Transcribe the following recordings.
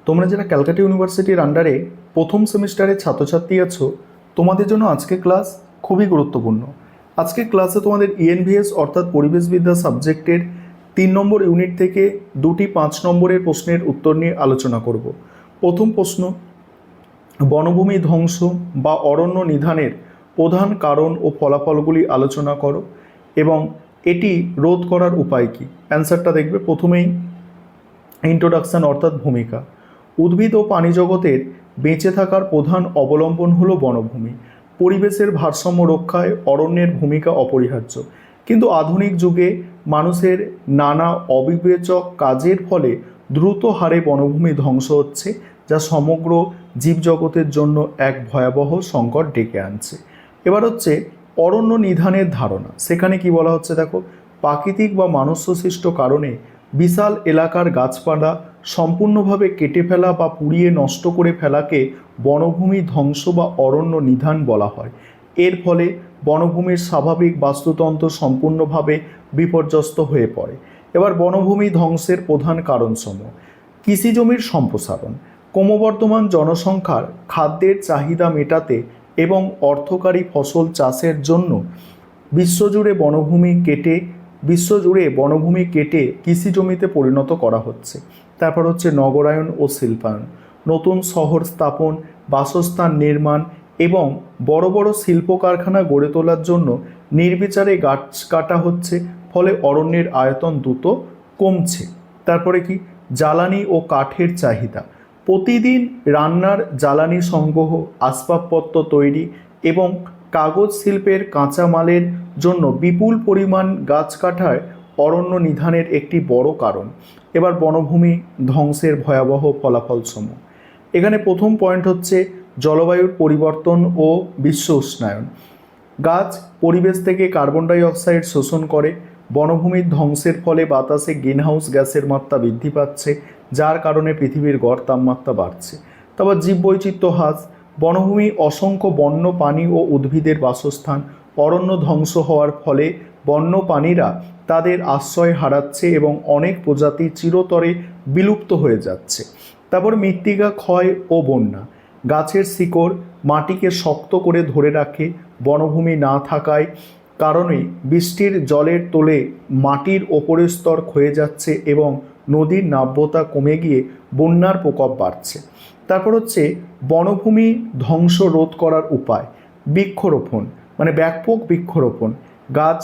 তোমরা যারা ক্যালকাটা ইউনিভার্সিটির আন্ডারে প্রথম সেমিস্টারের ছাত্রছাত্রী আছো, তোমাদের জন্য আজকে ক্লাস খুবই গুরুত্বপূর্ণ। আজকে ক্লাসে তোমাদের ইএনভিএস অর্থাৎ পরিবেশবিদ্যা সাবজেক্টের 3 নম্বর ইউনিট থেকে দুটি 5 নম্বরের প্রশ্নের উত্তর নিয়ে আলোচনা করব। প্রথম প্রশ্ন, বনভূমি ধ্বংস বা অরণ্য নিধনের প্রধান কারণ ও ফলাফলগুলি আলোচনা করো এবং এটি রোধ করার উপায় কী। অ্যান্সারটা দেখবে প্রথমেই ইন্ট্রোডাকশান অর্থাৎ ভূমিকা। উদ্ভিদ ও প্রাণী জগতের বেঁচে থাকার প্রধান অবলম্বন হলো বনভূমি। পরিবেশের ভারসাম্য রক্ষায় অরণ্যের ভূমিকা অপরিহার্য, কিন্তু আধুনিক যুগে মানুষের নানা অবিবেচক কাজের ফলে দ্রুত হারে বনভূমি ধ্বংস হচ্ছে, যা সমগ্র জীবজগতের জন্য এক ভয়াবহ সংকট ডেকে আনছে। এবার হচ্ছে অরণ্য নিধনের ধারণা। সেখানে কি বলা হচ্ছে দেখো, প্রাকৃতিক বা মনুষ্যসৃষ্ট কারণে বিশাল এলাকার গাছপালা সম্পূর্ণভাবে কেটে ফেলা বা পুড়িয়ে নষ্ট করে ফেলাকে বনভূমি ধ্বংস বা অরণ্য নিধন বলা হয়। এর ফলে বনভূমির স্বাভাবিক বাস্তুতন্ত্র সম্পূর্ণভাবে বিপর্যস্ত হয়ে পড়ে। এবার বনভূমি ধ্বংসের প্রধান কারণসমূহ: কৃষিজমির সম্প্রসারণ, ক্রমবর্ধমান জনসংখ্যার খাদ্যের চাহিদা মেটাতে এবং অর্থকারী ফসল চাষের জন্য বিশ্বজুড়ে বনভূমি কেটে কৃষি জমিতে পরিণত করা হচ্ছে। তারপর হচ্ছে নগরায়ন ও শিল্পায়ন, নতুন শহর স্থাপন, বাসস্থান নির্মাণ এবং বড় বড় শিল্প কারখানা গড়ে তোলার জন্য নির্বিচারে গাছ কাটা হচ্ছে, ফলে অরণ্যের আয়তন দ্রুত কমছে। তারপরে কি, জ্বালানি ও কাঠের চাহিদা, প্রতিদিন রান্নার জ্বালানি সংগ্রহ, আসবাবপত্র তৈরি এবং কাগজ শিল্পের কাঁচামালের জন্য বিপুল পরিমাণ গাছ কাটায় অরণ্য নিধনের একটি বড় কারণ। এবার বনভূমি ধ্বংসের ভয়াবহ ফলাফলসমূহ। এখানে প্রথম পয়েন্ট হচ্ছে জলবায়ুর পরিবর্তন ও বিশ্ব উষ্ণায়ন। গাছ পরিবেশ থেকে কার্বন ডাই অক্সাইড শোষণ করে। বনভূমির ধ্বংসের ফলে বাতাসে গ্রিনহাউস গ্যাসের মাত্রা বৃদ্ধি পাচ্ছে, যার কারণে পৃথিবীর গড় তাপমাত্রা বাড়ছে। তারপর জীববৈচিত্র্য হ্রাস, বনভূমি অসংখ্য বন্য প্রাণী ও উদ্ভিদের বাসস্থান। অরণ্য ধ্বংস হওয়ার ফলে বন্য প্রাণীরা তাদের আশ্রয় হারাচ্ছে এবং অনেক প্রজাতি চিরতরে বিলুপ্ত হয়ে যাচ্ছে। তারপর মৃত্তিকা ক্ষয় ও বন্যা, গাছের শিকড় মাটিকে শক্ত করে ধরে রাখে। বনভূমি না থাকায় কারণে বৃষ্টির জলের তোলে মাটির ওপরের স্তর ক্ষয়ে যাচ্ছে এবং নদীর নাব্যতা কমে গিয়ে বন্যার প্রকোপ বাড়ছে। তারপর হচ্ছে বনভূমি ধ্বংস রোধ করার উপায়। বৃক্ষরোপণ, মানে ব্যাপক বৃক্ষরোপণ। গাছ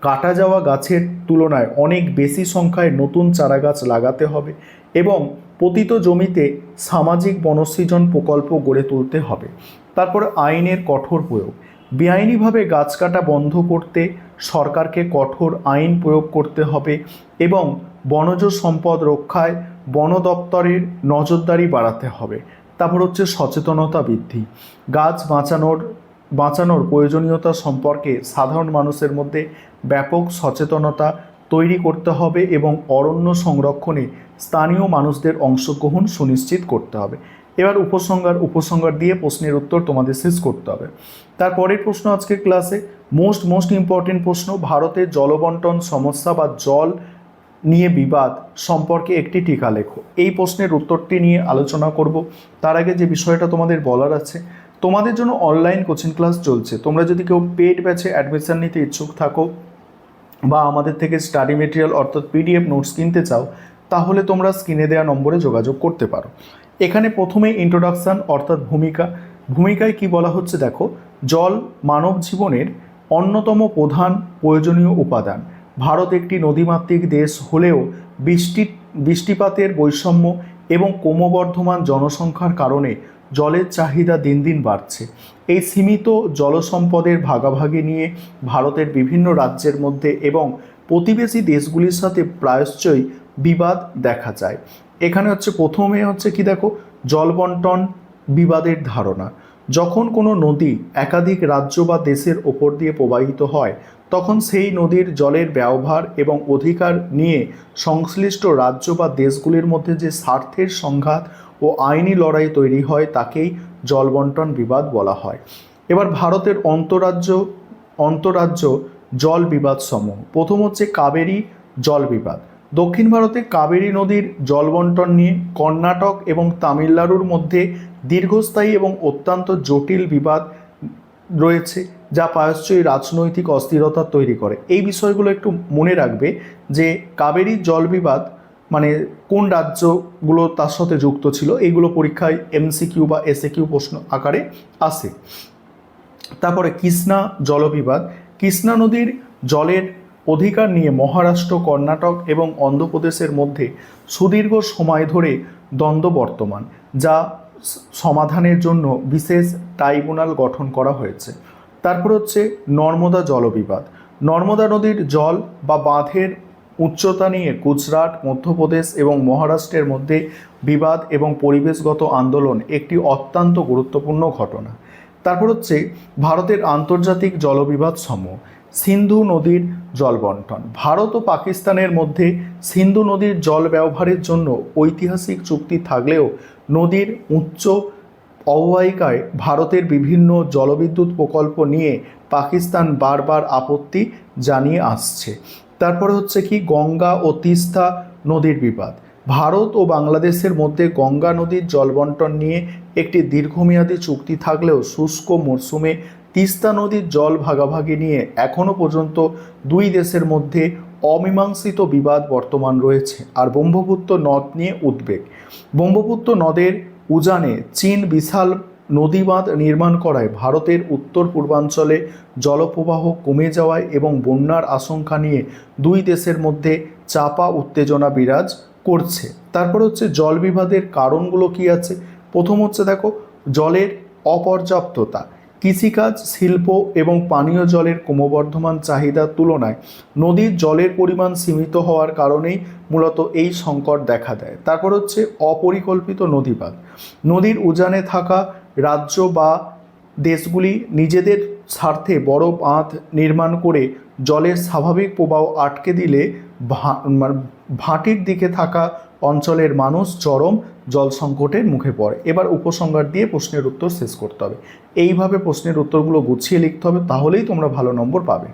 কাটা যাওয়া গাছের তুলনায় অনেক বেশি সংখ্যায় নতুন চারাগাছ লাগাতে হবে এবং পতিত জমিতে সামাজিক বনসৃজন প্রকল্প গড়ে তুলতে হবে। তারপর আইনের কঠোর প্রয়োগ। বেআইনিভাবে গাছ কাটা বন্ধ করতে সরকারকে কঠোর আইন প্রয়োগ করতে হবে এবং বনজ সম্পদ রক্ষায় বন দপ্তরের নজরদারি বাড়াতে হবে। তারপর হচ্ছে সচেতনতা বৃদ্ধি। গাছ বাঁচানোর প্রয়োজনীয়তা সম্পর্কে সাধারণ মানুষের মধ্যে ব্যাপক সচেতনতা তৈরি করতে হবে এবং অরণ্য সংরক্ষণে স্থানীয় মানুষদের অংশগ্রহণ সুনিশ্চিত করতে হবে। এবার উপসংহার দিয়ে প্রশ্নের উত্তর তোমাদের শেষ করতে হবে। তারপরের প্রশ্ন আজকের ক্লাসে মোস্ট ইম্পর্টেন্ট প্রশ্ন, ভারতের জলবন্টন সমস্যা বা জল নিয়ে বিবাদ সম্পর্কে একটি টিকা লেখো। এই প্রশ্নের উত্তরটি নিয়ে আলোচনা করব। তার আগে যে বিষয়টা তোমাদের বলার আছে, তোমাদের জন্য অনলাইন কোচিং ক্লাস চলছে। তোমরা যদি কেউ পেড ব্যাচে অ্যাডমিশন নিতে ইচ্ছুক থাকো বা আমাদের থেকে স্টাডি মেটেরিয়াল অর্থাৎ পিডিএফ নোটস কিনতে চাও, তাহলে তোমরা স্ক্রিনে দেওয়া নম্বরে যোগাযোগ করতে পারো। এখানে প্রথমে ইন্ট্রোডাকশান অর্থাৎ ভূমিকায় কি বলা হচ্ছে দেখো, জল মানব জীবনের অন্যতম প্রধান প্রয়োজনীয় উপাদান। ভারত একটি নদীমাতৃক দেশ হলেও বৃষ্টিপাতের বৈষম্য এবং ক্রমবর্ধমান জনসংখ্যার কারণে জলের চাহিদা দিন দিন বাড়ছে। এই সীমিত জলসম্পদের ভাগাভাগি নিয়ে ভারতের বিভিন্ন রাজ্যের মধ্যে এবং প্রতিবেশী দেশগুলির সাথে প্রায়শই বিবাদ দেখা যায়। এখানে প্রথমে কি দেখো, জল বন্টন বিবাদের ধারণা। যখন কোনো নদী একাধিক রাজ্য বা দেশের ওপর দিয়ে প্রবাহিত হয়, তখন সেই নদীর জলের ব্যবহার এবং অধিকার নিয়ে সংশ্লিষ্ট রাজ্য বা দেশগুলির মধ্যে যে স্বার্থের সংঘাত ও আইনি লড়াই তৈরি হয়, তাকেই জল বন্টন বিবাদ বলা হয়। এবার ভারতের অন্তরাজ্য জল বিবাদ সমূহ। প্রথম কাবেরী জল বিবাদ। দক্ষিণ ভারতে কাবেরী নদীর জল বন্টন নিয়ে কর্ণাটক এবং তামিলনাড়ুর মধ্যে দীর্ঘস্থায়ী এবং অত্যন্ত জটিল বিবাদ রয়েছে, যা প্রায়শই রাজনৈতিক অস্থিরতা তৈরি করে। এই বিষয়গুলো একটু মনে রাখবে যে কাবেরী জল বিবাদ মানে কোন রাজ্যগুলো তার সাথে যুক্ত ছিল, এইগুলো পরীক্ষায় এমসিকিউ বা এসএকিউ প্রশ্ন আকারে আসে। তারপরে কৃষ্ণা জলবিবাদ। কৃষ্ণা নদীর জলের অধিকার নিয়ে মহারাষ্ট্র, কর্ণাটক এবং অন্ধ্রপ্রদেশের মধ্যে সুদীর্ঘ সময় ধরে দ্বন্দ্ব বর্তমান, যা সমাধানের জন্য বিশেষ ট্রাইব্যুনাল গঠন করা হয়েছে। তারপর হচ্ছে নর্মদা জলবিবাদ। নর্মদা নদীর জল বা বাঁধের উচ্চতা নিয়ে গুজরাট, মধ্যপ্রদেশ এবং মহারাষ্ট্রের মধ্যে বিবাদ এবং পরিবেশগত আন্দোলন একটি অত্যন্ত গুরুত্বপূর্ণ ঘটনা। তারপর হচ্ছে ভারতের আন্তর্জাতিক জলবিবাদ সমূহ। সিন্ধু নদীর জল বন্টন। ভারত ও পাকিস্তানের মধ্যে সিন্ধু নদীর জল ব্যবহারের জন্য ঐতিহাসিক চুক্তি থাকলেও নদীর উচ্চ অববাহিকায় ভারতের বিভিন্ন জলবিদ্যুৎ প্রকল্প নিয়ে পাকিস্তান বারবার আপত্তি জানিয়ে আসছে। তারপরে হচ্ছে কি গঙ্গা ও তিস্তা নদীর বিবাদ। ভারত ও বাংলাদেশের মধ্যে গঙ্গা নদীর জল বন্টন নিয়ে একটি দীর্ঘমেয়াদী চুক্তি থাকলেও শুষ্ক মরশুমে তিস্তা নদীর জল ভাগাভাগি নিয়ে এখনও পর্যন্ত দুই দেশের মধ্যে অমীমাংসিত বিবাদ বর্তমান রয়েছে। আর ব্রহ্মপুত্র নদ নিয়ে উদ্বেগ। ব্রহ্মপুত্র নদের উজানে চীন বিশাল নদীবাঁধ নির্মাণ করায় ভারতের উত্তর পূর্বাঞ্চলে জলপ্রবাহ কমে যাওয়ায় এবং বন্যার আশঙ্কা নিয়ে দুই দেশের মধ্যে চাপা উত্তেজনা বিরাজ করছে। তারপর হচ্ছে জল বিবাদের কারণগুলো কি আছে। প্রথম হচ্ছে দেখো জলের অপর্যাপ্ততা। কৃষিকাজ, শিল্প এবং পানীয় জলের ক্রমবর্ধমান চাহিদার তুলনায় নদীর জলের পরিমাণ সীমিত হওয়ার কারণেই মূলত এই সংকট দেখা দেয়। তারপর হচ্ছে অপরিকল্পিত নদীবাঁধ। নদীর উজানে থাকা রাজ্য বা দেশগুলি নিজেদের স্বার্থে বড় বাঁধ নির্মাণ করে জলের স্বাভাবিক প্রবাহ আটকে দিলে ভাটির দিকে থাকা অঞ্চলের মানুষ চরম জল সংকটের মুখে পড়ে। এবার উপসংহার দিয়ে প্রশ্নের উত্তর শেষ করতে হবে। এইভাবে প্রশ্নের উত্তরগুলো গুছিয়ে লিখতে হবে, তাহলেই তোমরা ভালো নম্বর পাবে।